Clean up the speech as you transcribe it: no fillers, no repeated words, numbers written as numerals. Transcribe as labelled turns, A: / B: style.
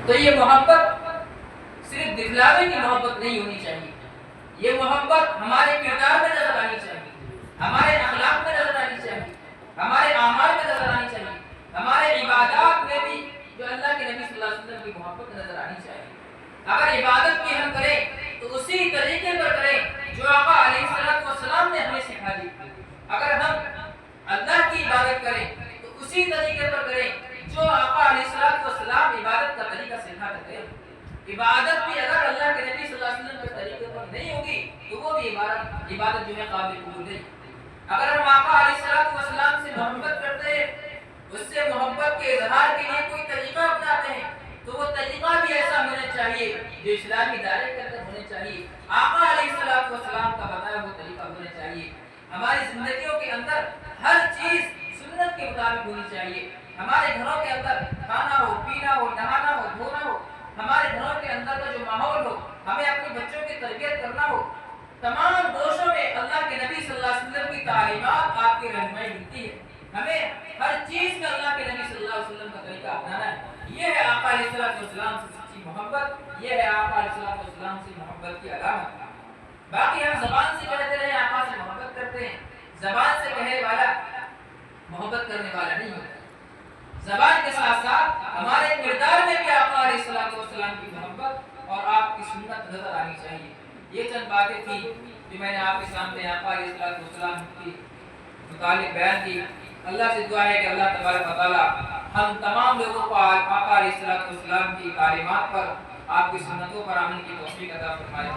A: تو یہ محبت صرف دکھلاوے کی محبت نہیں ہونی چاہیے، یہ محبت ہمارے کردار میں نظر آنی چاہیے، ہمارے اخلاق میں نظر آنی چاہیے، ہمارے اعمال میں نظر آنی چاہیے، ہمارے عبادات میں بھی جو اللہ کے نبی صلی اللہ علیہ وسلم کی محبت نظر آنی چاہیے۔ اگر عبادت کی ہم کریں تو اسی طریقے پر کریں جو آقا علیہ السلام نے ہمیں سکھا دی۔ اگر ہم اللہ کی عبادت کریں تو اسی طریقے پر کریں جو آقا علیہ السلام عبادت کا طریقہ سکھاتے تھے۔ عبادت بھی اگر اللہ کے نبی صلی اللہ علیہ وسلم کے طریقے پر نہیں ہوگی تو وہ بھی عبادت جو ہے قابل قبول نہیں۔ اگر ہم آقا علیہ السلام سے محبت کرتے ہیں، اس سے محبت کے اظہار کے لیے کوئی طریقہ اپناتے ہیں تو وہ طریقہ بھی ایسا ہونا چاہیے جو اسلامی دائرے کے اندر ہونے چاہیے، آقا علیہ السلام کا بتایا وہ طریقہ ہونا چاہیے۔ ہماری زندگیوں کے اندر ہر چیز سنت کے مطابق ہونی چاہیے۔ ہمارے گھروں کے اندر کھانا ہو، پینا ہو، نہانا ہو، دھونا ہو، ہمارے گھروں کے اندر کا جو ماحول ہو، ہمیں اپنے بچوں کی تربیت کرنا ہو، تمام گوشوں میں اللہ کے نبی صلی اللہ علیہ وسلم کی تعلیمات آپ کی رہنمائی ملتی ہے۔ ہمیں ہر چیز میں اللہ کے نبی صلی اللہ علیہ وسلم کا طریقہ اپنانا ہے۔ یہ ہے آقا علیہ السلام سے سچی محبت، یہ ہے آقا علیہ السلام سے محبت کی علامت۔ باقی ہم زبان سے کہتے رہے آقا سے محبت کرتے ہیں، زبان سے کہنے والا محبت کرنے والا نہیں ہوتا۔ زبان کے ساتھ ساتھ ہمارے کردار میں بھی آقا علیہ السلام کی محبت اور آپ کی سنت نظر آنی چاہیے۔ یہ چند باتیں تھیں جو میں نے آپ کے سامنے آقا علیہ السلام کی متعلق بیان کی۔ اللہ سے دعا ہے کہ اللہ تبارک و تعالی ہم تمام لوگوں کو آقا علیہ السلام کی تعلیمات پر، آپ کی سنتوں پر عمل کی توفیق عطا فرمائے۔